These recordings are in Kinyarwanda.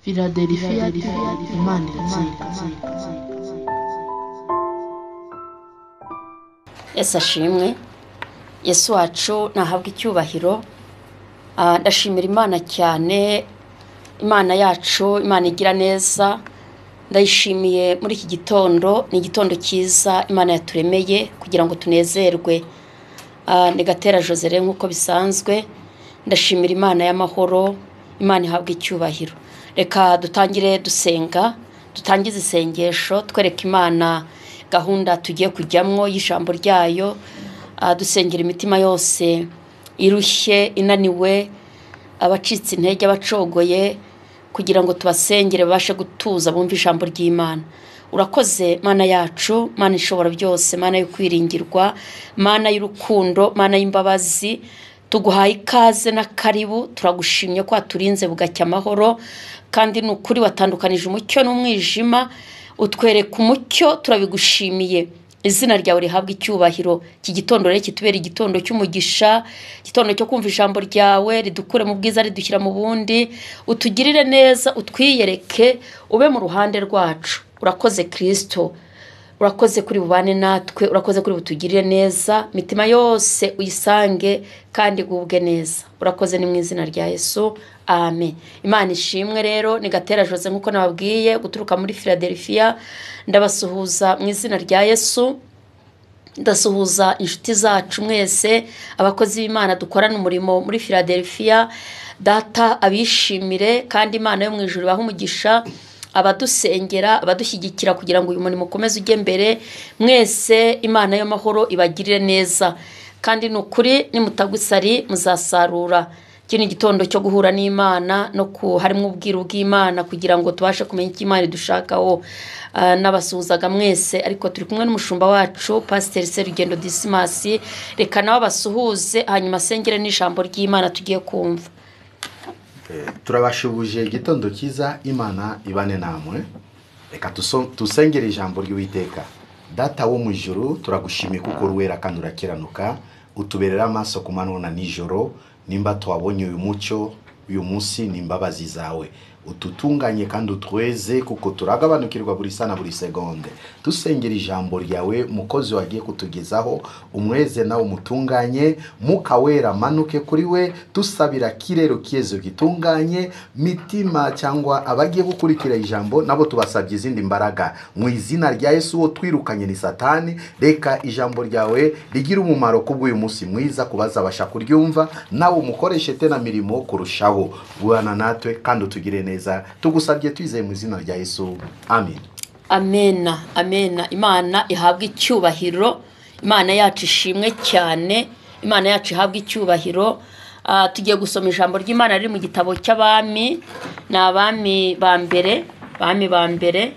Philadelphia Imana iratsinda. Yesu ashimwe. Yesu wacu nahabwa icyubahiro. Ndashimira Imana cyane, Imana yacu, Imana igira neza. Ndayishimiye muri iki gitondo, ni igitondo cyiza Imana yaturemeye kugira ngo tunezerwe. Negatera Josere nkuko bisanzwe. Ndashimira Imana y'amahoro, Imana ihabwa icyubahiro. Reka dutangire dusenga, dutangize isengesho, twereka Imana gahunda tugiye kujyamwo y'ijambo ryayo. Dusengera imitima yose irushye, inaniwe, abacitse intege, abacogoye, kugira ngo tubasengere babashe gutuza bumve ijambo ry'Imana. Urakoze Mana yacu, Mana ishobora byose, Mana yo kwiringirwa, Mana y'urukundo, Mana y'imbabazi. Tuguhaye ikaze na karibu, turagushimye ko aturinze bugacya amahoro, kandi nukuri watandukanije umucyo n'umwijima, utwereka umucyo, turabigushimiye. Izina ryawe rihabwa icyubahiro. Iki gitondo rero kitubera igitondo cy'umugisha, igitondo cyo kumva ijambo ryawe, ridukure mu bwiza ridushyira mu bundi, utugirire neza, utwiyereke, ube mu ruhande rwacu. Urakoze Kristo, urakoze kuri bubane natwe, urakoze kuri butugirire neza, mitima yose uyisange kandi gubwe neza. Urakoze ni mu izina rya Yesu, amen. Imana ishimwe. Rero Negatera Jose nkuko nababwiye, guturuka muri Philadelphia. Ndabasuhuza mu izina rya Yesu. Ndasuhuza inshuti zacu mwese, abakozi b'Imana dukorana umurimo muri Philadelphia. Data abishimire, kandi Imana yo mu ijuru ibahe umugisha, abadusengera, abadushyigikira kugira ngo uyu murimo ukomeze ujye mbere. Mwese Imana y'amahoro ibagirire neza, kandi nukuri nimutagusari muzasarura. Kino gitondo cyo guhura n'Imana no harimo ubwiru bw'Imana kugira ngo tubashe kumenya icyo Imana idushakaho. Nabasuhuzaga mwese, ariko turi kumwe n'umushumba wacu Pastor Serugendo Dismas. Reka nawe basuhuze, hanyuma sengere n'ijambo ry'Imana tugiye kumva. Turabashubuje igitondo cyiza, Imana ibane namwe. Reka tusengere ijambo ry'Uwiteka. Data wo mu ijuru, turagushimiye kuko ruwera kandi urakiranuka, utuberera amaso ku manywa na nijoro. Nimba twabonye uyu mucyo uyu munsi, n'imbabazi zawe. Ututunganye kandi utweze, kuko turagabanukirwa buri sana buri segonde. Dusengera ijambo ryawe, mukozi wagiye kutugezaho, umweze nawe umutunganye, Mwuka Wera manuke kuri we. Tusabira kirero kiyezo gitunganye, mitima cyangwa abagiye gukurikira ijambo nabo tubasabye izindi mbaraga mu izina rya Yesu. Wo twirukanye ni Satani. Reka ijambo ryawe rigira umumaro kubw'uyu munsi mwiza, kubaza abasha kuryumva, nawe umukoreshe tena mirimo kurushaho. Bwana natwe kandi utugire neza, tugusabye twizeye mu izina rya Yesu, amen. Amena, amena. Imana ihabwa icyubahiro, Imana yacu ishimwe cyane, Imana yacu ihabwa icyubahiro. Tugiye gusoma ijambo ry'Imana riri mu gitabo cy'Abami, n'Abami ba mbere, Abami ba mbere.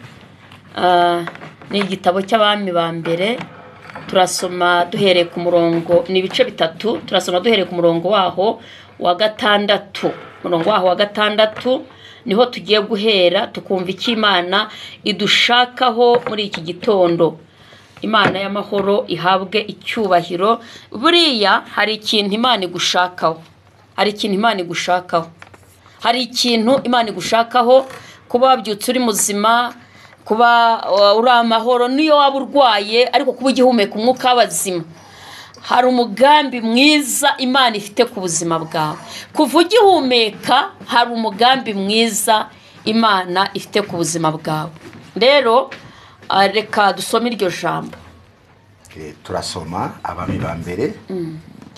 Ni igitabo cy'Abami ba mbere. Turasoma duhereye ku murongo, ni ibice bitatu. Turasoma duhereye ku murongo waho wa gatandatu. Murongo waho wa gatandatu niho tugiye guhera, tukumva icyo Imana idushakaho muri iki gitondo. Imana y'amahoro ihabwe icyubahiro. Buriya hari ikintu Imana igushakaho, hari ikintu Imana igushakaho, hari ikintu Imana igushakaho. Kuba wabyutse uri muzima, kuba uri amahoro, niyo waba urwaye ariko kuba ugihumeka umwuka w'abazima, hari umugambi mwiza Imana ifite ku buzima bwawe. Kuva ugihumeka hari umugambi mwiza Imana ifite ku buzima bwawe. Rero reka dusome iryo jambo. Turasoma Abami ba mbere,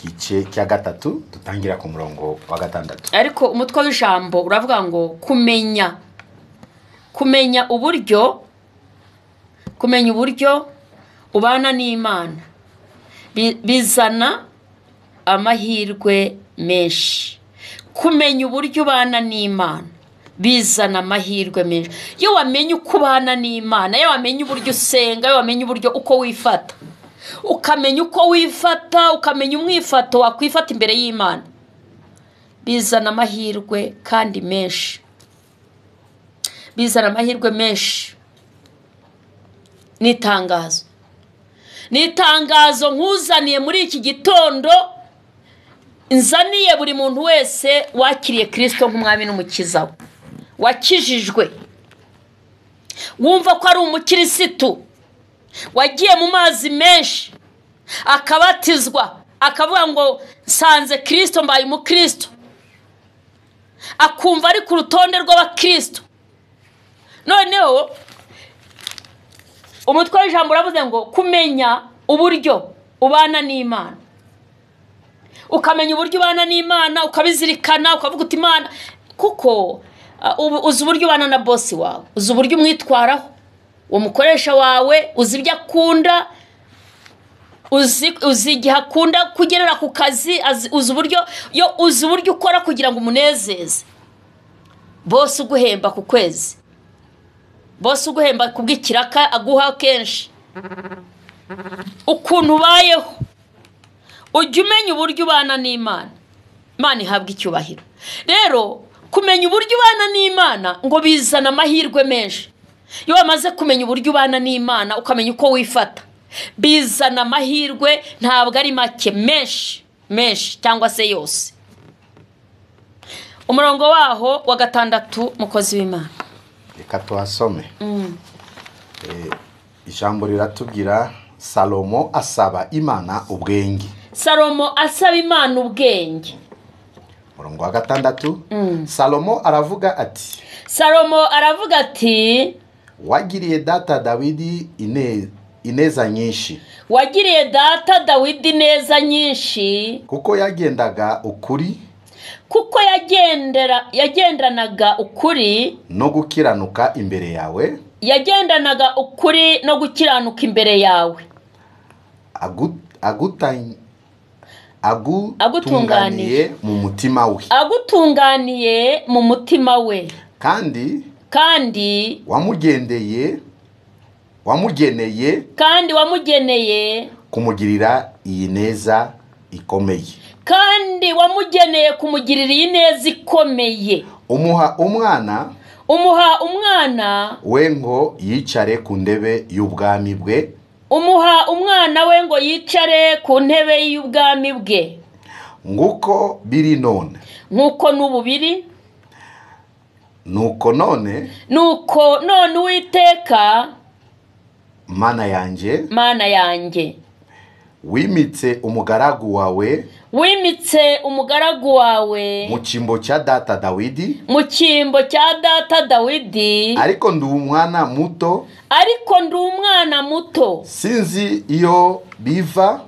igice cya gatatu, dutangira ku murongo wa gatandatu. Ariko umutwe w'ijambo uravuga ngo kumenya uburyo ubana n'Imana bizana amahirwe menshi. Kumenya uburyo ubana n'Imana bizana amahirwe menshi. Iyo wamenye uko ubana n'Imana, iyo wamenye uburyo usenga, iyo wamenye uburyo uko wifata, ukamenya uko wifata, ukamenya umwifato wakwifata imbere y'Imana, bizana amahirwe kandi menshi. Bizana amahirwe menshi. Ni itangazo nkuzaniye muri iki gitondo, nzaniye buri muntu wese wakiriye Kristo nk'umwami n'umukiza we. wakijijwe, wumva ko ari umukirisitu, wagiye mu mazi menshi akabatizwa, akavuga ngo nsanze Kristo mbaye umukristo, akumva ari ku rutonde rw'abakristo. Noneho umutwe w'ijambo uravuze ngo kumenya uburyo ubana n'Imana, ukamenya uburyo ubana n'Imana, ukabizirikana, ukavuga uti Imana, kuko uzi uburyo ubana na bosi wawe, uzi uburyo umwitwaraho, uwo mukoresha wawe uzi ibyo akunda, uzi igihe akunda kugerera ku kazi, uzi uburyo ukora kugira ngo umunezeze. Bosi uguhemba ku kwezi, bosi uguhemba kubw'ikiraka aguha kenshi, ukuntu ubayeho, ujya umenya uburyo ubana n'Imana, Imana ihabwa icyubahiro. Rero kumenya uburyo ubana n'Imana ngo bizana amahirwe menshi. Iyo wamaze kumenya uburyo ubana n'Imana, ukamenya uko wifata, bizana amahirwe, ntabwo ari make, menshi cyangwa se yose. Umurongo waho wa 6, mukozi w'Imana. Reka tuhasome. Ijambo riratubwira Salomo asaba Imana ubwenge. Salomo asaba Imana ubwenge. Umurongo wa 6. Salomo aravuga ati wagiriye data Dawidi ineza nyinshi. Wagiriye data Dawidi neza nyinshi. Kuko yagendaga ukuri. Kuko yagendanaga ukuri no gukiranuka imbere yawe. Yagendanaga ukuri no gukiranuka imbere yawe. Agutunganiye mu mutima we. Agutunganiye mu mutima we. Kandi wamugeneye kumugirira iyi neza ikomeye. Kandi wamugeneye kumugirira iyi neza ikomeye. Umuha umwana we ngo yicare ku ntebe y'ubwami bwe. Umuha umwana we ngo yicare ku ntebe y'ubwami bwe. Nguko biri none. Nguko n'ububiri. Nuko none Uwiteka Mana yanjye wimitse umugaragu wawe mu cyimbo cya data Dawidi. Ariko ndi umwana muto. Sinzi iyo biva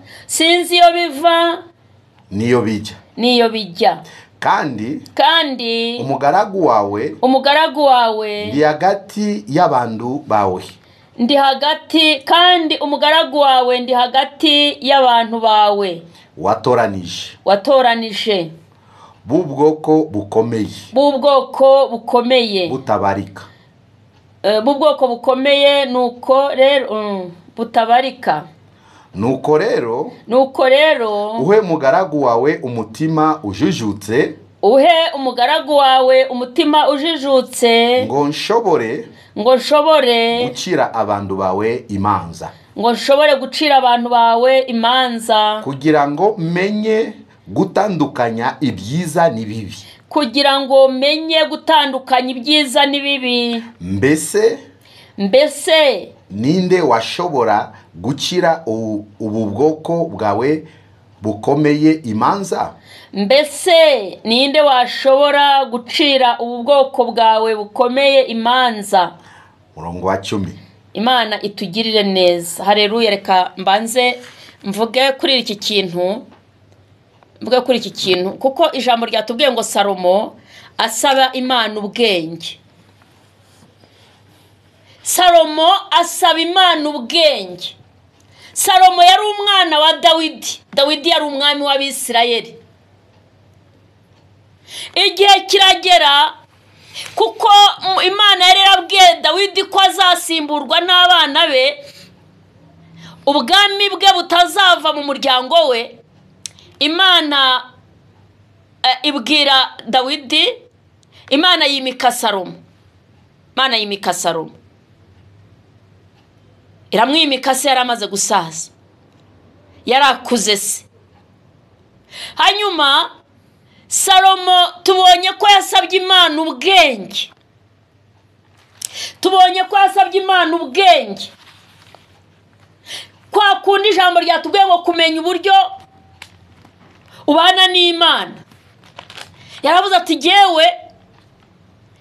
niyo bijya. Kandi umugaragu wawe ndi hagati y'abantu bawe. Watoranije b'ubwoko bukomeye butabarika. B'ubwoko bukomeye, nuko rero butabarika. Nuko rero uhe umugaragu wawe umutima ujijutse. Ngo nshobore gucira abantu bawe imanza. Kugira ngo menye gutandukanya ibyiza n'ibibi. Mbese ninde washobora gucira ubu bwoko bwawe bukomeye imanza? Murongo wa 10. Imana itugirire neza. Haleluya. Reka mbanze mvuge kuri iki kintu, kuko ijambo ryatubwiye ngo Salomo asaba Imana ubwenge. Salomo asaba Imana ubwenge. Salomo yari umwana wa Dawidi yari umwami w'Abisirayeli. Igihe kiragera, kuko Imana yari yarabwiye Dawidi ko azasimburwa n'abana be, ubwami bwe butazava mu muryango we. Imana ibwira Dawidi, Imana yimika Salomo. Iramwimika se yaramaze gusaza, yarakuze se. Hanyuma Salomo tubonye ko yasabye Imana ubwenge. tubonye ko yasabye Imana ubwenge, kwa kundi ijambo ryatubwiye ngo kumenya uburyo ubana n'Imana. Yaravuze ati jyewe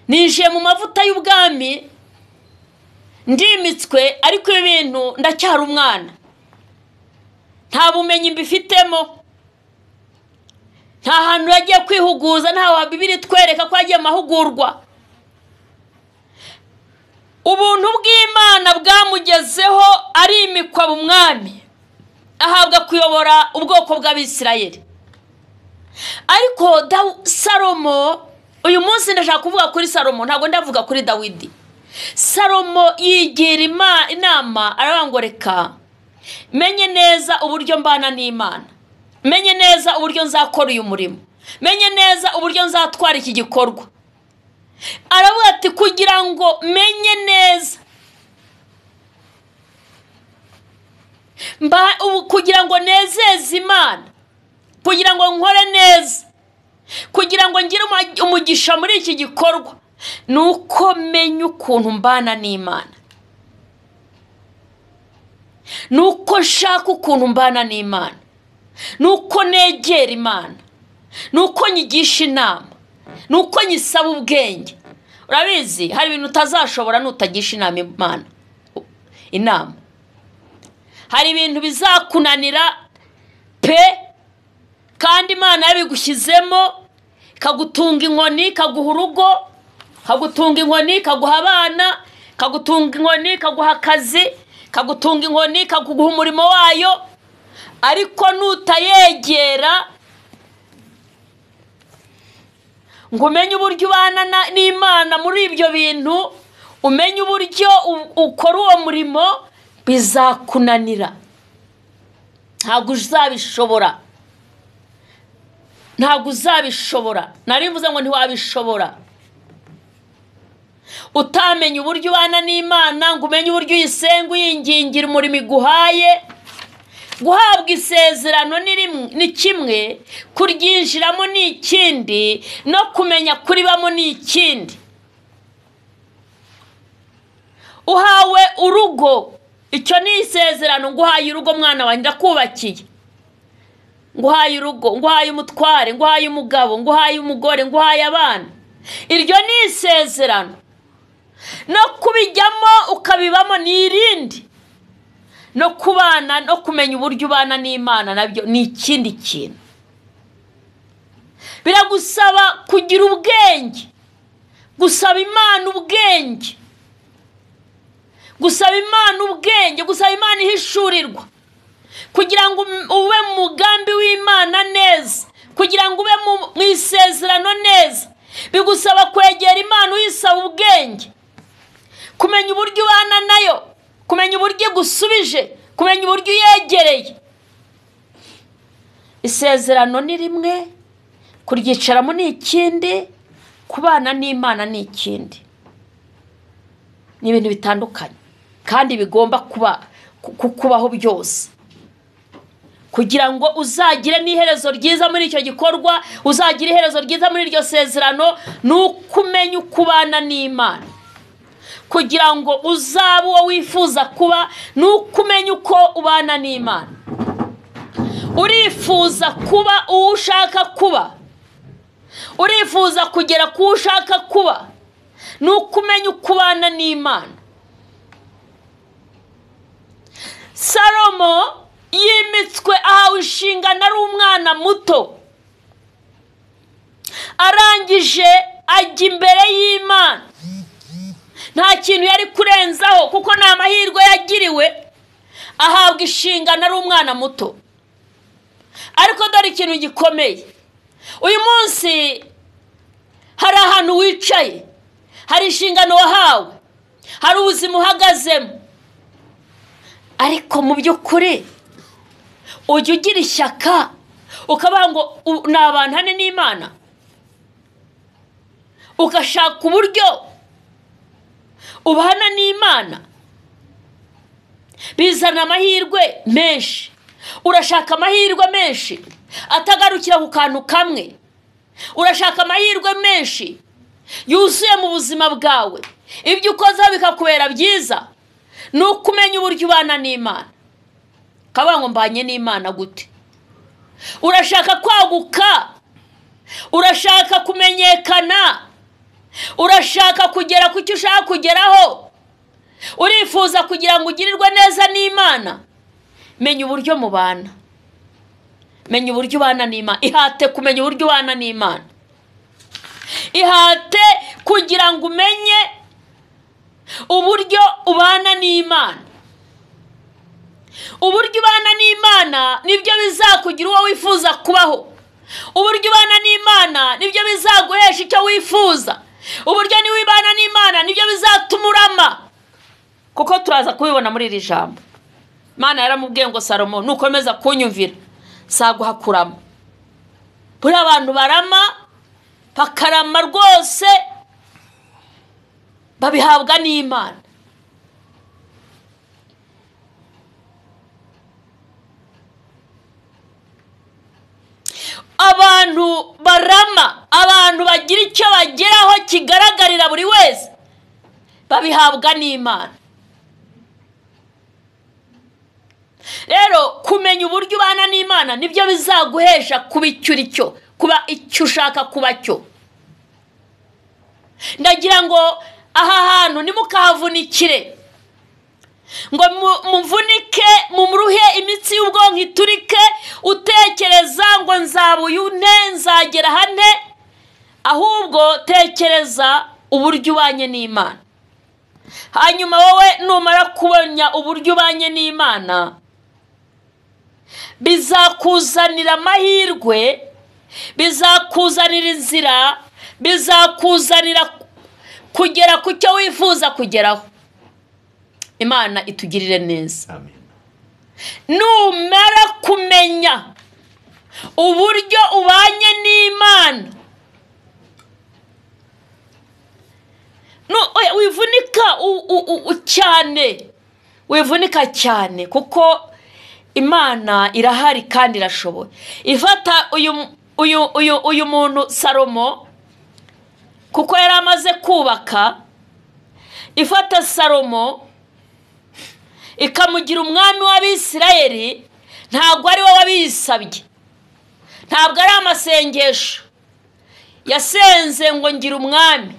ninjiye mu mavuta y'ubwami ndimitswe, ariko ibintu ndacyari umwana, nta bumenyi mbifitemo, nta hantu yagiye kwihuguza, nta wa Bibiliya twereka ko yagiye mahugurwa. Ubuntu bw'Imana bwamugezeho arimikwa umwami, ahabwa kuyobora ubwoko bw'Abisirayeli. Ariko Salomo, uyu munsi ndashaka kuvuga kuri Salomo, ntabwo ndavuga kuri Dawidi. Salomo yigira inama, arabangoreka menye neza uburyo mbana n'Imana, menye neza uburyo nzakora uyu murimo, menye neza uburyo nzatwara iki gikorwa. Aravuga ati kugira ngo menye neza, kugira ngo nezeze Imana, kugira ngo nkore neza, kugira ngo ngire umugisha muri iki gikorwa, nuko menye ukuntu mbana n'Imana, nuko nshaka ukuntu mbana n'Imana, nuko negera Imana, nuko nyigisha inama, nuko nyisaba ubwenge. Urabizi hari ibintu utazashobora nutagisha inama. Hari ibintu bizakunanira pe, kandi Imana yabigushyizemo, ikagutunga inkoni, ikaguha urugo, ikagutunga inkoni, ikaguha abana, ikagutunga inkoni, ikaguha akazi, ikagutunga inkoni, ikaguha umurimo wayo. Ariko nutayegera ngo umenye uburyo ubana n'Imana muri ibyo bintu, umenye uburyo ukora uwo murimo, bizakunanira, ntabwo uzabishobora. Narivuze ngo ntiwabishobora utamenye uburyo ubana n'Imana, ngo umenye uburyo uyisenga uyingingira umurimo iguhaye. Guhabwa isezerano ni kimwe, kuryinjiramo ni ikindi, no kumenya kuribamo ni ikindi. Uhawe urugo, icyo ni isezerano. Nguhaye urugo mwana wanjye, ndakubakiye. Nguhaye urugo, nguhaye umutware, nguhaye umugabo, nguhaye umugore, nguhaye abana. Iryo ni isezerano. No kubijyamo ukabibamo ni irindi. No kubana, no kumenya uburyo ubana n'Imana nabyo ni ikindi kintu. Biragusaba kugira ubwenge, gusaba Imana ubwenge, gusaba Imana ihishurirwa, kugira ngo ube mu mugambi w'Imana neza, kugira ngo ube mu isezerano neza. Bigusaba kwegera Imana uyisaba ubwenge, kumenya uburyo ubana nayo, kumenya uburyo gusubije, kumenya uburyo yegereye. Isezerano ni rimwe, kuryicaramo ni ikindi, kubana n'Imana ni ikindi. Ni ibintu bitandukanye kandi bigomba kubaho byose, kugira ngo uzagire n'iherezo ryiza muri icyo gikorwa, uzagire iherezo ryiza muri iryo sezerano. Nukumenya ukubana n'Imana, kugira ngo uzabe uwo wifuza kuba, nukumenya uko ubana n'Imana. Urifuza kuba uwo ushaka kuba, urifuza kugera ku ushaka kuba, nukumenya uko ubana n'Imana. Salomo yimitswe, ahawe inshingano ari umwana muto, arangije ajya imbere y'Imana. Nta kintu yari kurenzaho, kuko nta mahirwe yagiriwe, ahabwa inshingano ari umwana muto. Ariko dore ikintu gikomeye, uyu munsi hari ahantu wicaye, hari inshingano wahawe, hari ubuzima uhagazemo, ariko mu by'ukuri ujya ugira ishyaka ukavuga ngo nabantane n'Imana, ugashaka uburyo ubana n'Imana. Bizana amahirwe menshi, urashaka amahirwe menshi atagarukira ku kantu kamwe, urashaka amahirwe menshi yuzuye mu buzima bwawe, ibyo ukoze bikakubera byiza ni ukumenya uburyo ubana n'Imana. Kavuga ngo mbanye n'Imana gute? Urashaka kwaguka, urashaka kumenyekana, urashaka kugera ku cyo ushaka kugeraho, urifuza kugira ngo ugirirwe neza n'Imana, menya uburyo mubana. Menya uburyo ubana n'Imana. Ihate kumenya uburyo ubana n'Imana. Ihate kugira ngo umenye uburyo ubana n'Imana. Uburyo ubana n'Imana nibyo bizakugira uwo wifuza kubaho. Uburyo ubana n'Imana nibyo bizaguhesha icyo wifuza. Uburyo ni wibana n'Imana nibyo bizatuma urama. Kuko turaza kubibona muri iri jambo. Imana yaramubwiye ngo Salomo nukomeza kunyumvira saguha kurama. Buri abantu barama bakarama rwose babihabwa n'Imana. Abantu barama, abantu bagira icyo bageraho kigaragarira buri wese, babihabwa n'Imana. Rero kumenya uburyo ubana n'Imana nibyo bizaguhesha kuba icyo uri cyo, kuba icyo ushaka kuba cyo. Ndagira ngo aha hantu nimukahavunikire, ngo muvunike mumuruhe imitsi y'ubwonko iturike, utekereza ngo nzabuyune nzagera hane, ahubwo tekereza uburyo ubanye n'Imana. Hanyuma wowe numara kubona uburyo ubanye n'Imana, bizakuzanira amahirwe, bizakuzanira inzira, bizakuzanira kugera ku cyo wifuza kugeraho. Imana itugirire neza. Amen. Numara kumenya uburyo ubanye n'Imana, wivunika cyane kuko Imana irahari kandi irashoboye. Ifata uyu muntu Salomo, kuko yari amaze kubaka, ifata Salomo ikamugira umwami w'Abisirayeli. Ntabwo ari we wabisabye, ntabwo ari amasengesho yasenze ngo ngira umwami.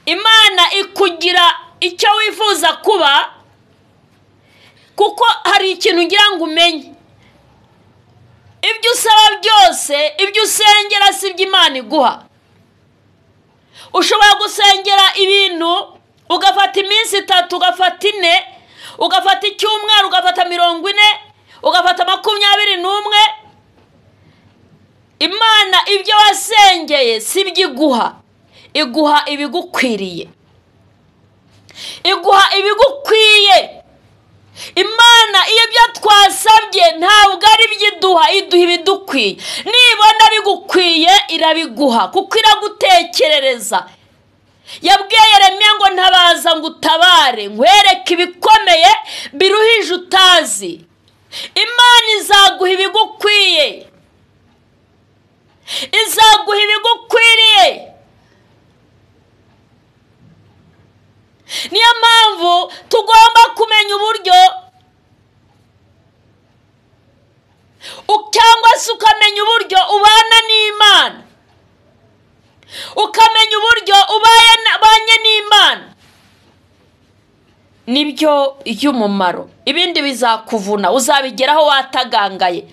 Imana ikugira icyo wifuza kuba, kuko hari ikintu ngira ngo umenye. Ibyo usaba byose, ibyo usengera si ibyo Imana iguha. Ushobora gusengera ibintu ugafata iminsi 3, ugafata 4, ugafata icyumweru, ugafata 40, ugafata 21. Imana ibyo wasengeye si ibyo iguha, iguha ibigukwiriye, iguha ibigukwiye. Imana iyo byo twasabye ntabwo ari byo iduha, iduha ibidukwiye. Nibona bigukwiye irabiguha, kuko iragutekerereza. Yabwiye Yeremiya ngo ntabaza ngo utabare, nkwereke ibikomeye biruhije utazi. Imana izaguha ibigukwiye, izaguha ibigukwiriye. Niyo mpamvu tugomba kumenya uburyo, cyangwa se ukamenya uburyo ubana n'Imana, ukamenya uburyo ubanye n'Imana. Nibyo y'umumaro. Ibindi bizakuvuna, uzabigeraho watagangaye,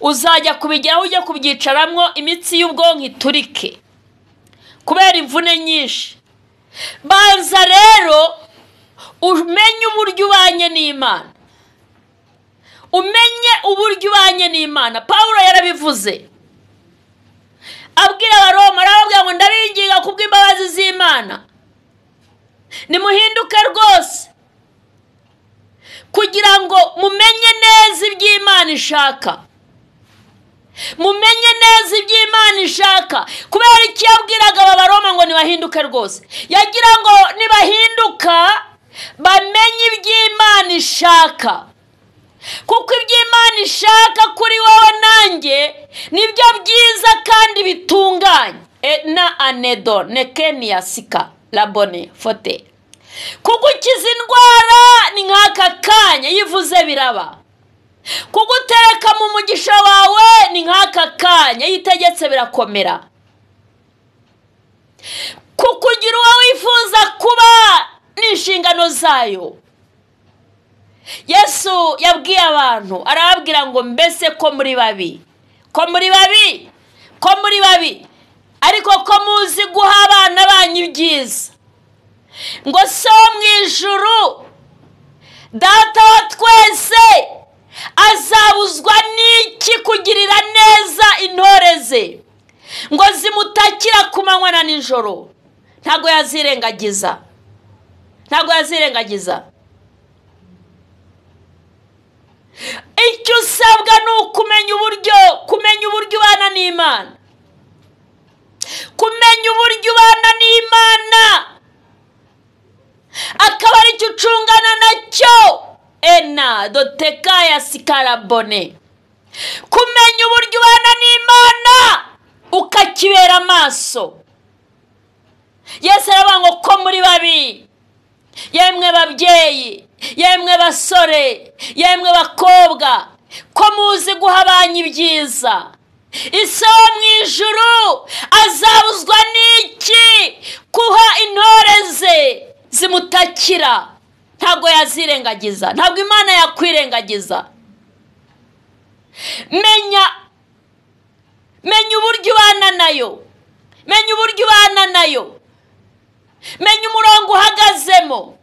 uzajya kubigeraho ujya kubyicaramwo imitsi y'ubwonko iturike kubera imvune nyinshi. Banza rero umenye uburyo ubanye n'Imana, umenye uburyo ubanye n'Imana. Pawulo yarabivuze abwira Abaroma, arababwira ngo ndabinginga kubw'imbabazi z'Imana nimuhinduke rwose, kugira ngo mumenye neza iby'Imana ishaka, mumenye neza iby'Imana ishaka. Kubera iki yabwiraga Abaroma ngo nibahinduke rwose? Yagira ngo nibahinduka bamenye iby'Imana ishaka, kuko iby'Imana ishaka kuri wowe nanjye nibyo byiza kandi bitunganye. Na anedo nekenia sika rabone fote. Kugukiza indwara ni nk'aka kanya yivuze biraba. Kugutereka mu mugisha wawe ni nk'aka kanya yitegetse birakomera. Kukugira uwo wifuza kuba n'inshingano zayo. Yesu yabwiye abantu arababwira ngo mbese ko muri babi ariko ko muzi guha abana banyu ibyiza, ngo so mu ijuru data wa twese azabuzwa n'iki kugirira neza intore ze ngo zimutakira ku manywa na nijoro? Ntago yazirengagiza. Icyo usabwa ni ukumenya uburyo ubana n'Imana, akaba ari cyo ucungana nacyo. Ena doteka ya sikarabone. Kumenya uburyo ubana n'Imana ukakibera amaso. Yesu aravuga ngo ko muri babi, yemwe babyeyi, yemwe basore, yemwe bakobwa, ko muzi guha abanyu ibyiza, Ise wo mu ijuru azabuzwa n'iki kuha intore ze zimutakira? Ntabwo yazirengagiza. Ntabwo Imana yakwirengagiza. Menya uburyo ubana nayo. Menya umurongo uhagazemo.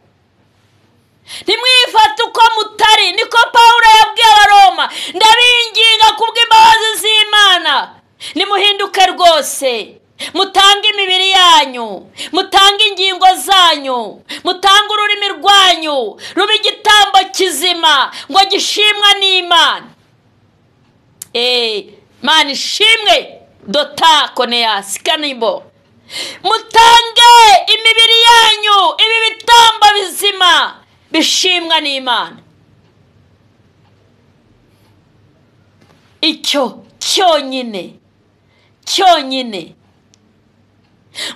Ntimwifate uko mutari. Niko Pawulo yabwiye Abaroma. Ndabinginga kubw'imbabazi z'Imana, nimuhinduke rwose, mutange imibiri yanyu, mutange ingingo zanyu, mutange ururimi rwanyu ruba igitambo kizima ngo gishimwa n'Imana. Mana ishimwe dota koneyasi kanibo. Mutange imibiri yanyu ibi bitambo bizima bishimwa n'Imana. Icyo cyonyine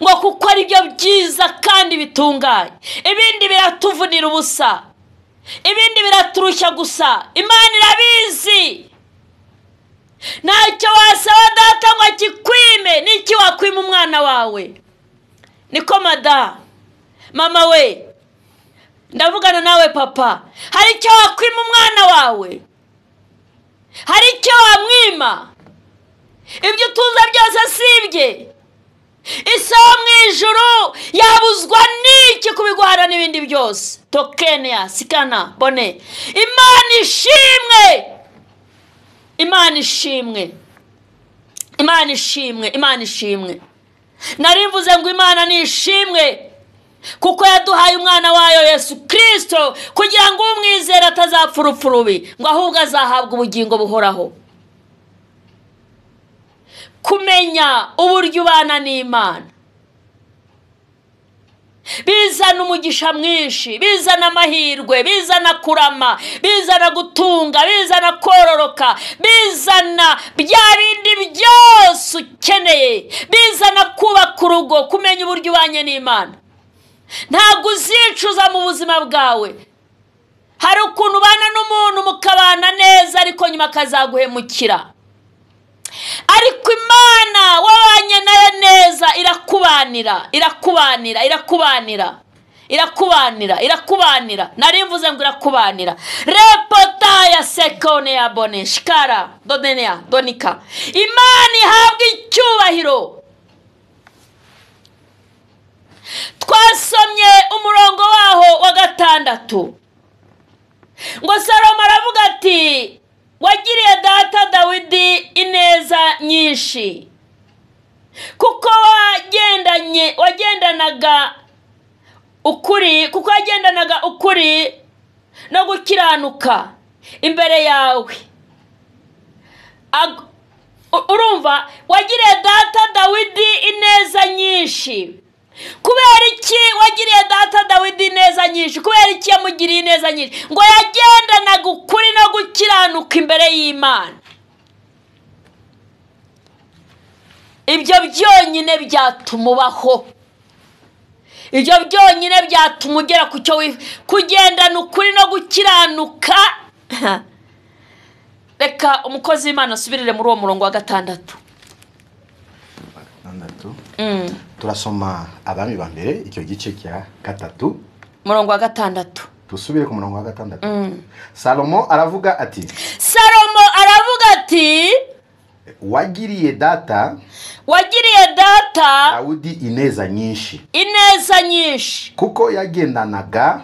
ngo kuko ari byo byiza kandi bitunganye. Ibindi biratuvunira ubusa, ibindi biraturushya gusa. Imana irabizi. Ntacyo wasaba data ngo akikwime. Niki wakwima umwana wawe? Niko mama we, ndavugana nawe papa. Hari icyo wakwima umwana wawe? Hari icyo wamwima? Ibyo utunze byose sibye. Ise wo mu ijuru yabuzwa n'iki kubiguhara n'ibindi byose? Tokenia sikana bone. Imana ishimwe. Narimvuze ngo Imana ni ishimwe kuko yaduhaye umwana wayo Yesu Kristo kugira ngo umwizera atazapfa urupfu rubi, ngo ahubwo azahabwa ubugingo buhoraho. Kumenya uburyo ubana n'Imana bizana umugisha mwinshi, bizana amahirwe, bizana kurama, bizana gutunga, bizana kororoka, bizana bya bindi byose ukeneye, bizana kubaka urugo. Kumenya uburyo ubanye n'Imana, ntabwo uzicuza mu buzima bwawe. Hari ukuntu ubana n'umuntu mukabana neza ariko nyuma akazaguhemukira, ariko Imana wabanye nayo neza irakubanira. Narimvuze ngo irakubanira. Repota ya sekone ya bone shikara donenia donika. Imana ihabwa icyubahiro. Twasomye umurongo waho wa 6 ngo Salomo aravuga ati wagiriye data Dawidi ineza nyinshi kuko wagendanaga ukuri no gukiranuka imbere yawe. Urumva, wagiriye data Dawidi ineza nyinshi. Kubera iki wagiriye data Dawidi ineza nyinshi? Kubera iki yamugiriye ineza nyinshi? Ngo yagendanaga ukuri no gukiranuka imbere y'Imana. Ibyo byonyine byatumubaho. ibyo byonyine byatuma ugera ku cyo kugendana ukuri no gukiranuka. Reka umukozi w'Imana asubirire muri uwo murongo wa 6. Turasoma Abami ba mbere icyo gice cya 3 murongo wa 6. Tusubire ku murongo wa 6. Salomo aravuga ati wagiriye data Dawudi ineza nyinshi kuko yagendanaga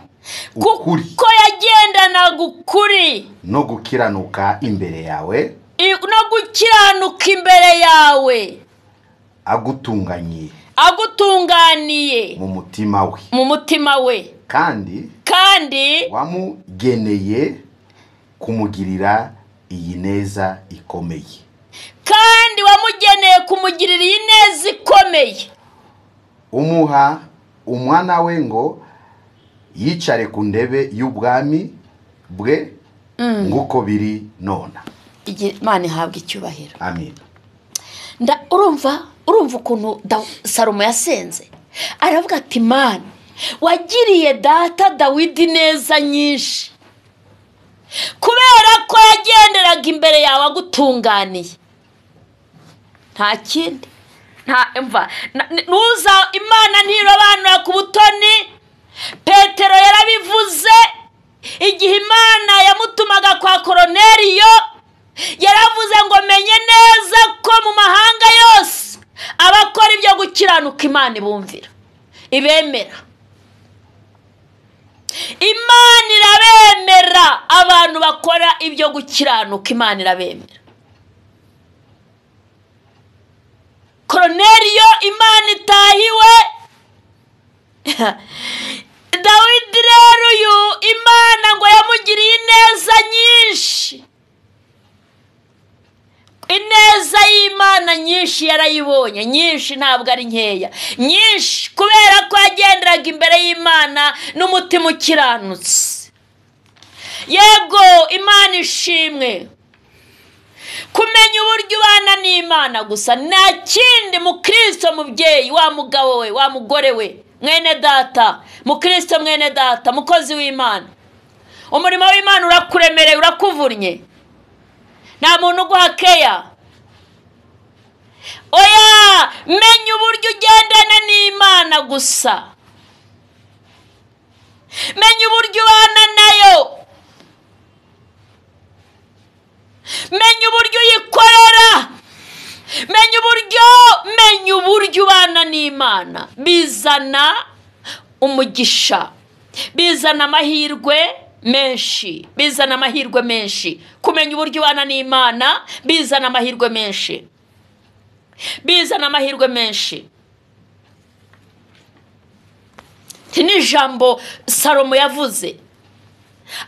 ukuri no gukiranuka imbere yawe agutunganiye mu mutima we kandi wamugeneye kumugirira iyi neza ikomeye. Umuha umwana we ngo yicare ku ndebe y'ubwami bwe nguko biri nona. Imana ihabwa icyubahiro. Amen. Urumva ukuntu Salomo yasenze, aravuga ati Mana wagiriye data Dawidi neza nyinshi kubera ko yagenderaga imbere yawe agutunganiye. Nta kindi, nuza Imana ntirobanura ku butoni. Petero yarabivuze igihe Imana yamutumaga kwa Koroneliyo, yaravuze ngo menye neza ko mu mahanga yose abakora ibyo gukiranuka Imana ibumvira ibemera. Imana irabemera abantu bakora ibyo gukiranuka, Imana irabemera. Koroneliyo Imana itahiwe. Dawidi rero uyu Imana ngo yamugiriye ineza nyinshi. Ineza y'Imana nyinshi yarayibonye, nyinshi ntabwo ari nkeya, nyinshi kubera ko yagenderaga imbere y'Imana n'umutima ukiranutse. Yego Imana ishimwe. Kumenya uburyo ubana n'Imana gusa nta kindi. Mukristo mubyeyi, wa mugabo we, wa mugore we, mwene data, Mukristo mwene data, mukozi w'Imana, umurimo w'Imana urakuremereye, urakuvurnye, nta muntu uguhakeya. Oya, menya uburyo ugendana n'Imana gusa, menya uburyo ubana nayo, menya uburyo uyikorera, menya uburyo ubana n'Imana. Bizana umugisha, bizana amahirwe menshi, kumenya uburyo ubana n'Imana bizana amahirwe menshi. Ni ijambo Salomo yavuze,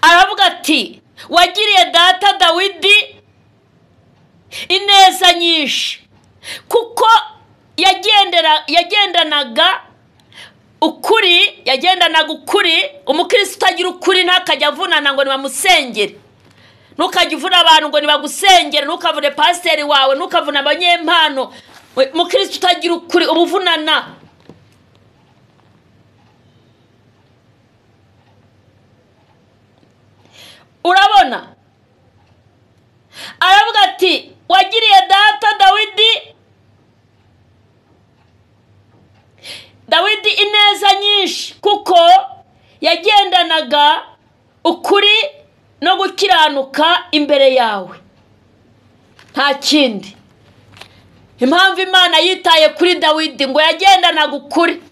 aravuga ati wagiriye data Dawidi ineza nyinshi kuko yagendanaga ukuri. Umukristo utagira ukuri ntakajya avunana ngo nibamusengere. Ntukajya uvuna abantu ngo nibagusengere, ntukavune pasiteri wawe, ntukavuna abanyempano. Umukristo utagira ukuri ubuvunana. Urabona, aravuga ati wagiriye data Dawidi ineza nyinshi kuko yagendanaga ukuri no gukiranuka imbere yawe. Nta kindi. Impamvu Imana yitaye kuri Dawidi ngo yagendanaga ukuri.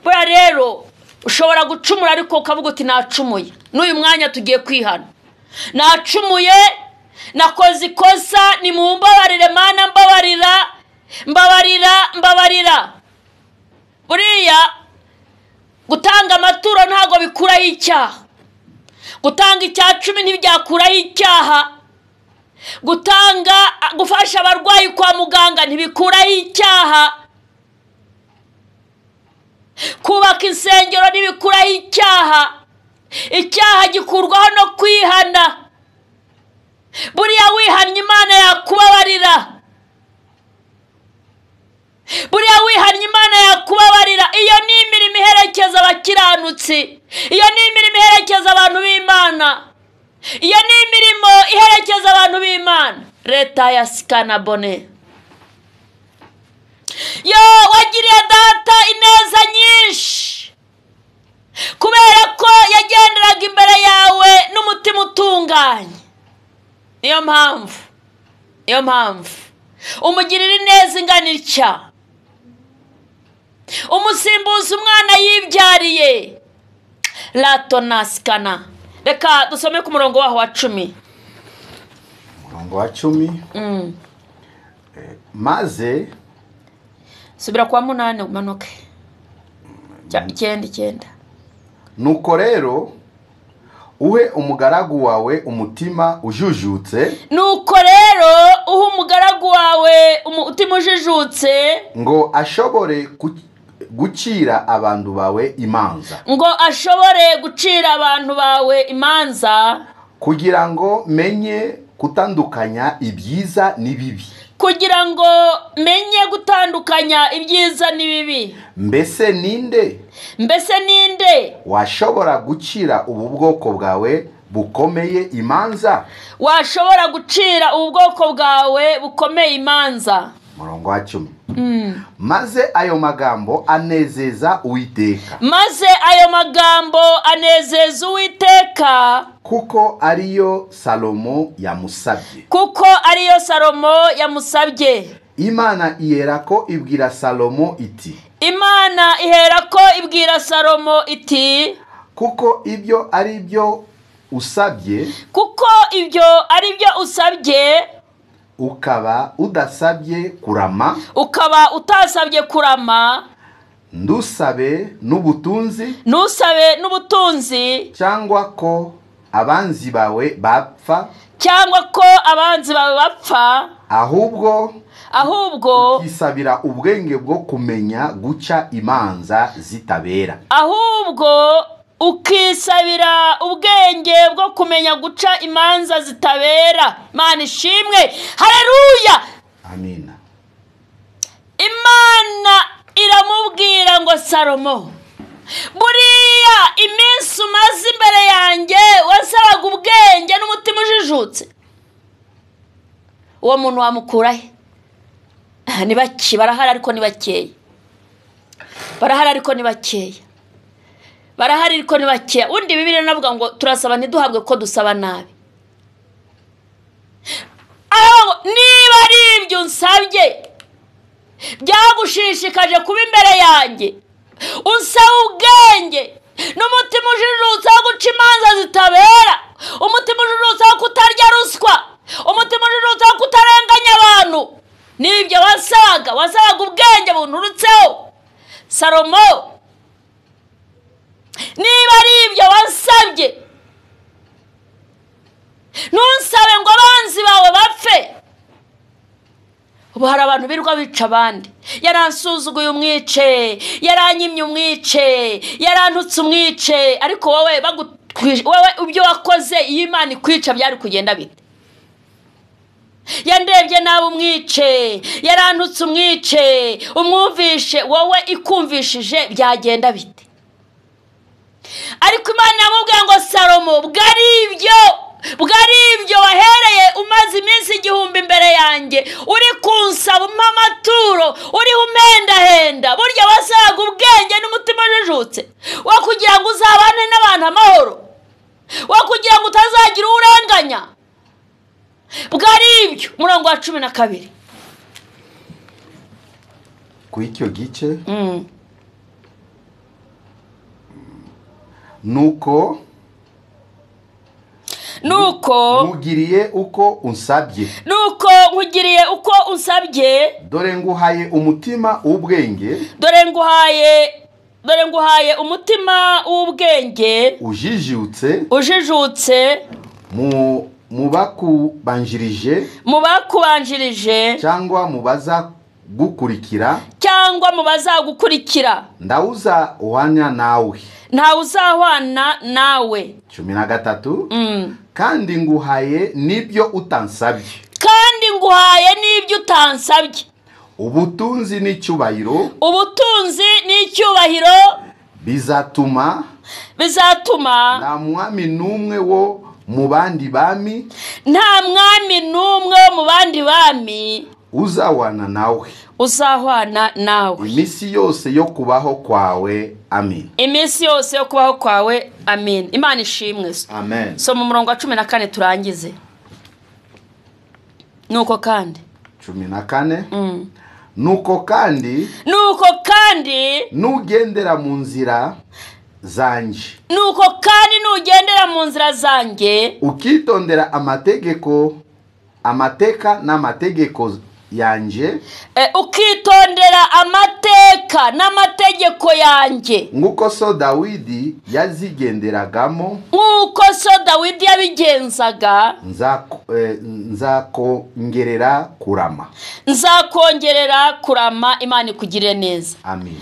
Bura rero ushobora gucumura ariko ukavuga uti nacumuye. N'uyu mwanya tugiye kwihana. Nacumuye, nakoze ikosa, ni mumbabarire Mana, mbabarira. Buriya gutanga amaturo ntago bikuraho icyaha. Gutanga icya 10 ntibyakuraho icyaha. Gufasha abarwayi kwa muganga ntibikuraho icyaha. Kubaka insengero ntibikuraho icyaha. Icyaha gikurwaho no kwihana. Buriya wihannye Imana yakubabarira. Iyo ni imirimo imirimo iherekeza abakiranutsi, iyo ni imirimo iherekeza abantu b'Imana, iyo ni imirimo iherekeza abantu b'Imana. Leta ya Sikanabone, yo wagiriye data ineza nyinshi kubera ko yagenderaga imbere yawe n'umutima utunganye. Niyo mpamvu umugirira ineza ingana itya, umusimbuza umwana yibyariye. Lato nasikana. Reka dusome ku murongo waho wa 10. Umurongo wa 10. Maze subira kwa 8 umanuke. 9. Nuko rero uhe umugaragu wawe umutima ujujutse. Nuko rero uhe umugaragu wawe umutima ujujutse, ngo ashobore gucira abantu bawe imanza. Ngo ashobore gucira abantu bawe imanza, kugira ngo menye gutandukanya ibyiza n'ibibi. Kugira ngo menye gutandukanya ibyiza n'ibibi. Mbese ninde washobora gucira ubu bwoko bwawe bukomeye imanza? Washobora gucira ubu bwoko bwawe bukomeye imanza. Murongo wa 10. Maze ayo magambo anezeza Uwiteka. Maze ayo magambo anezeza Uwiteka, kuko ariyo Salomo yamusabye. Kuko ariyo Salomo yamusabye. Imana iherako ibwira Salomo iti. Imana iherako ibwira Salomo iti. Kuko ibyo ari byo usabye. Kuko ibyo ari byo usabye. Ukaba udasabye kurama. Ukaba utasabye kurama. Ndusabe n'ubutunzi. Nusabe n'ubutunzi. Cyangwa ko abanzi bawe bapfa. Cyangwa ko abanzi bawe bapfa. Ahubwo ukisabira ubwenge bwo kumenya guca imanza zitabera. Ahubwo ukisabira ubwenge bwo kumenya guca imanza zitabera. Imana ishimwe. Haleluya. Amina. Imana iramubwira ngo Salomo, buriya iminsi umaze imbere yanjye wasabaga ubwenge n'umutima ujijutse. Uwo muntu wamukura he? Ni baki barahari ariko ni bakeya. Undi Bibiliya navuga ngo turasaba ntiduhabwe ko dusaba nabi. Niba ari ibyo unsabye byagushishikaje kuba imbere yanjye, usaba ubwenge n'umutima ujijutse wo guca imanza zitabera, umutima ujijutse wo kutarya ruswa, umutima ujijutse wo kutarenganya abantu. Nibyo wasabaga ubwenge bunturutseho Salomo. Niba ari ibyo wasabye, ntusabe ngo abanzi bawe bapfe. Ubu hari abantu birirwa bica abandi. Yaransuzuguye umwice, yaranyimye umwice, yarantutse umwice. Ariko wowe ibyo wakoze iyo Imana ikwica byari kugenda bite? Yandebye nawe umwice, yarantutse umwice, umwumvishe, wowe ikumvishije byagenda bite? Ariko Imana yamubwiye ngo Salomo, bwari ibyo wahereye umaze iminsi 1000 imbere yanjye, uri kunsaba amaturo, uri umendahenda. Burya wasabaga ubwenge n'umutima ujijutse wo kugira ngo uzabane n'abantu amahoro, wo kugira ngo utazagira urenganya. Bwari ibyo. Murongo wa 12. Ku icyo gice nuko nkugiriye uko unsabye. Dore nguhaye umutima w'ubwenge. Dore nguhaye umutima w'ubwenge ujijutse mu bakubanjirije cyangwa mu bazagukurikira. Ndawuza uhanya nawe. Nta uzahwana nawe. 13. Kandi nguhaye n'ibyo utansabye. Ubutunzi n'icyubahiro bizatuma nta mwami n'umwe wo mu bandi bami uzahwana nawe iminsi yose yo kubaho kwawe. Amen. Imana ishimwe. Amen. So mu murongo wa 14 turangize. Nuko kandi 14 nuko kandi nugendera mu nzira zanje ukitondera amateka n'amategeko yanje nguko so Dawidi yazigenderagamo yabigenzaga nzakongerera kurama. Imana ikugirire neza. Amen.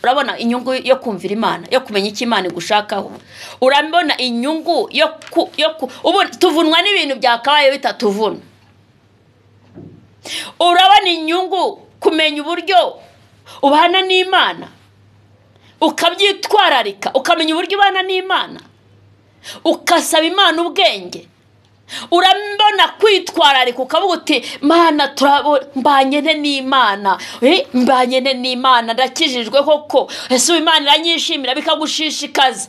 Urabona inyungu yo kumvira Imana, yo kumenya iki Imana igushakaho. Urabona inyungu yo ubu tuvunwa n'ibintu byakabaye bitatuvuna. Urabona inyungu kumenya uburyo ubana n'Imana, ukabyitwararika, ukamenya uburyo ubana n'Imana, ukasaba Imana ubwenge. Urambona kwitwararika ukavuga uti Mana mbanyene n'Imana ndakijijwe koko, ese Imana iranyishimira, bikagushishikaza.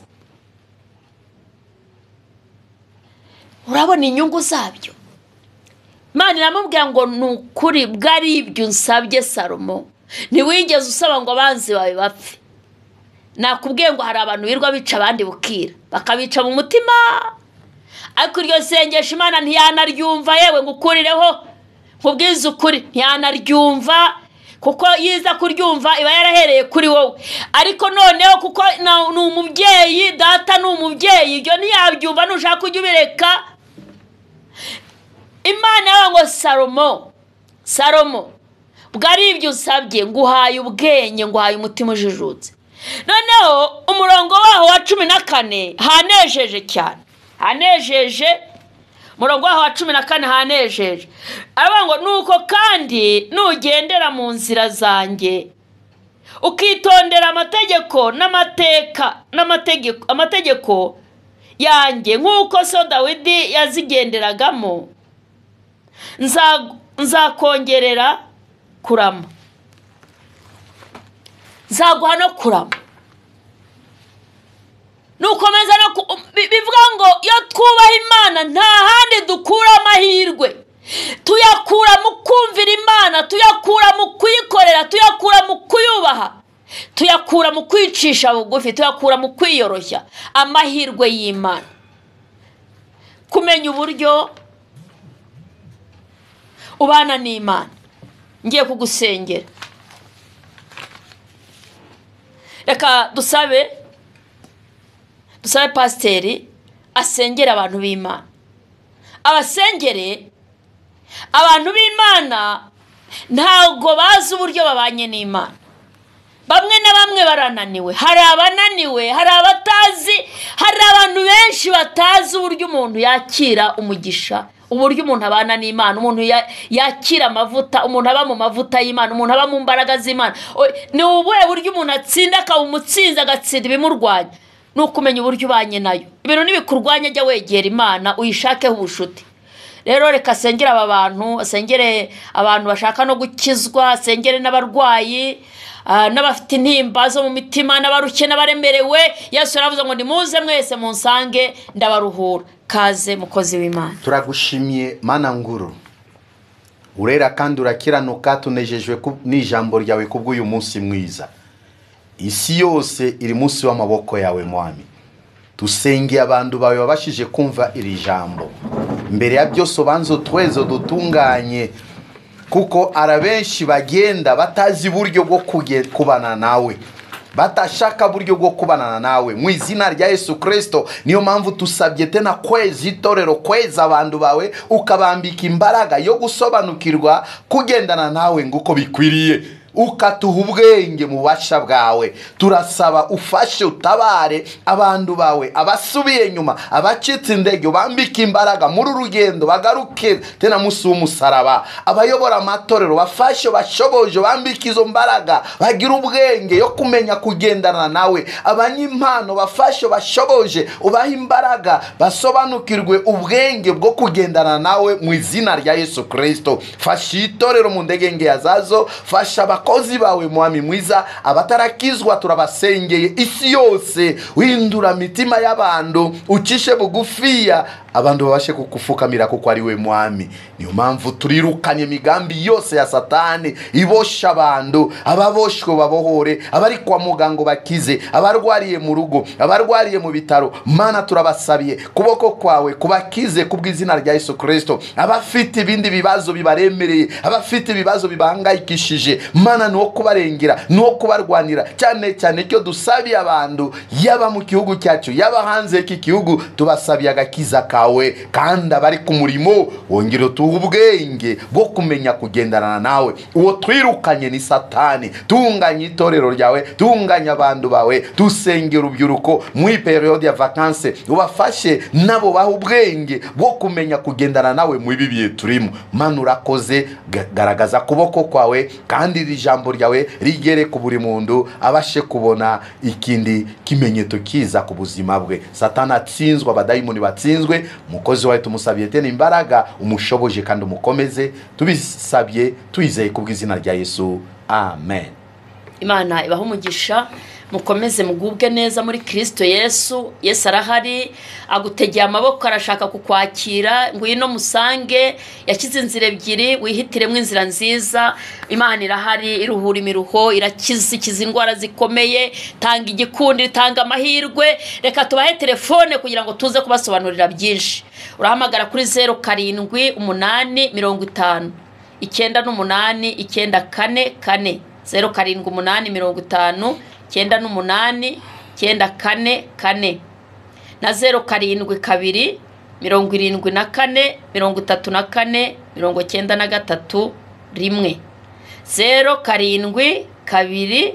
Urabona inyungu zabyo. Imana iramubwira ngo nukuri bwari ibyo nsabye Salomo, ntiwigeze usaba ngo abanzi bawe bapfe. Nakubwiye ngo hari abantu birwa bica abandi bukira, bakabica mu mutima. Ariko iryo sengesho Imana ntiyanaryumva, yewe ngukurireho nkubwize ukuri, ntiyanaryumva, kuko yiza kuryumva iba yarahereye kuri wowe. Ariko noneho kuko ni umubyeyi, data ni umubyeyi, ibyo ntiyabyumva, nushaka kujya ubireka. Imana yawe ngo Salomo bwari ibyo usabye, nguhaye ubwenge, nguhaye umutima ujijutse. Noneho umurongo waho wa 14 hanejeje cyane. Murongo waho wa 14 hanejeje. Aravuga ngo nuko kandi nugendera mu nzira zanjye ukitondera amategeko yanjye nk'uko so Dawidi yazigenderagamo, nzakongerera kurama. Nzaguha no kurama. Nukomeza no bivuga ngo iyo twubaha Imana nta handi dukura amahirwe. Tuyakura mu kumvira Imana, tuyakura mu kuyikorera, tuyakura mu kuyubaha, tuyakura mu kwicisha bugufi, tuyakura mu kwiyoroshya. Amahirwe y'Imana, kumenya uburyo ubana n'Imana. Ngiye kugusengera. Reka dusabe pasiteri asengera abantu b'Imana. Abasengere abantu b'Imana ntago bazi uburyo babanye n'Imana. Bamwe na bamwe barananiwe, hari abananiwe, hari abatazi, hari abantu benshi batazi uburyo umuntu yakira umugisha, uburyo umuntu abana n'Imana, umuntu yakira amavuta, umuntu aba mu mavuta y'Imana, umuntu aba mu mbaraga z'Imana. Ni ubuhe buryo umuntu atsinda akaba umutsinzi, agatsinda ibimurwanya. Nukumenya uburyo ubanye nayo. Ibintu nibikurwanya jya wegera Imana uyishakeho ubushuti. Rero reka sengera aba bantu, asengere abantu bashaka no gukizwa, asengere n'abarwayi, n'abafite intimba zo mu mitima, n'abaruke n'abaremerewe. Yesu yaravuze ngo nimuze mwese munsange ndabaruhura. Kaze mukozi w'Imana. Turagushimiye Mana nguru. Urera kandi urakiranuka, tunejejwe n'ijambo ryawe kubw'uyu munsi mwiza. Isi yose iri munsi w'amaboko yawe Mwami. Tusenge abantu bawe babashije kumva iri jambo. Mbere ya byose banzo twezo dutunganye, kuko arabenshi bagenda batazi buryo bwo kubana nawe, batashaka buryo bwo kubana nawe. Mu izina rya Yesu Kristo niyo mpamvu tusabye tena kwezi itorero, kweza abantu bawe, ukabambika imbaraga yo gusobanukirwa kugendana nawe nguko bikwiriye. ukatuha ubwenge mu bubasha bwawe. Turasaba ufashe utabare abantu bawe abasubiye nyuma, abacitse indege bambika imbaraga muri urugendo bagaruke tena musi w'umusaraba. Abayobora amatorero bafashe bashoboje bambika izo mbaraga, bagira ubwenge yo kumenya kugendana nawe. Abanyimpano bafashe bashoboje ubaha imbaraga, basobanukirwe ubwenge bwo kugendana nawe mu izina rya Yesu Kristo. Fasha itorero mu ndege nge yazazo, fasha abakozi bawe mwami mwiza, abatarakizwa turabasengeye isi yose, windura mitima y'abantu, ucishe bugufiya abantu babashe kukufukamira kuko ari we mwami. Niyo mpamvu turirukanye migambi yose ya Satani ibosha abantu, ababoshwe babohore, abari kwa muganga bakize, abarwariye mu rugo, abarwariye mu bitaro. Mana turabasabiye kuboko kwawe kubakize kubw'izina rya Yesu Kristo. Abafite ibindi bibazo bibaremereye, abafite ibibazo bibangayikishije, Mana no kubarengera, no kubarwanira cyane cyane cyo dusabiye abantu yaba mu gihugu cyacu yaba hanze y'iki gihugu, tubasabiye agakiza kawe. Kandi abari ku murimo wongere tuha ubwenge bwo kumenya kugendana nawe. Uwo twirukanye ni Satani. Tunganya itorero ryawe, tunganya abantu bawe, dusenge urubyiruko muri periode ya vacances, ubafashe nabo baha ubwenge bwo kumenya kugendana nawe mu bibiye turimo. Mana urakoze, garagaza kuboko kwawe kandi iri jambo ryawe rigere ku buri muntu abashe kubona ikindi kimenyetso kiza ku buzima bwe. Satani atsinzwe, abadayimoni batsinzwe. Mukozi wawe tumusabiye tena imbaraga, umushoboje kandi umukomeze. Tubisabye twizeye kubw'izina rya Yesu, amen. Imana ibaho umugisha, mukomeze mugubwe neza muri Kristo Yesu. Yesu arahari, agutegeye amaboko, arashaka kukwakira. Ngwino musange, yakize inzira ebyiri, wihitiremo inzira nziza. Imana irahari, iruhura imiruho, irakiza indwara zikomeye, tanga igikundi, tanga amahirwe. Reka tubahe telefone kugira ngo tuze kubasobanurira byinshi. Urahamagara kuri 078850 9894 078850 9894 na 0722 74 34 93 rimwe 0722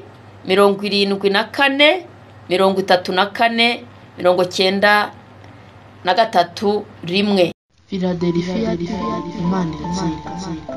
74 34 93 rimwe. Philadelphia, Imana iratsinda.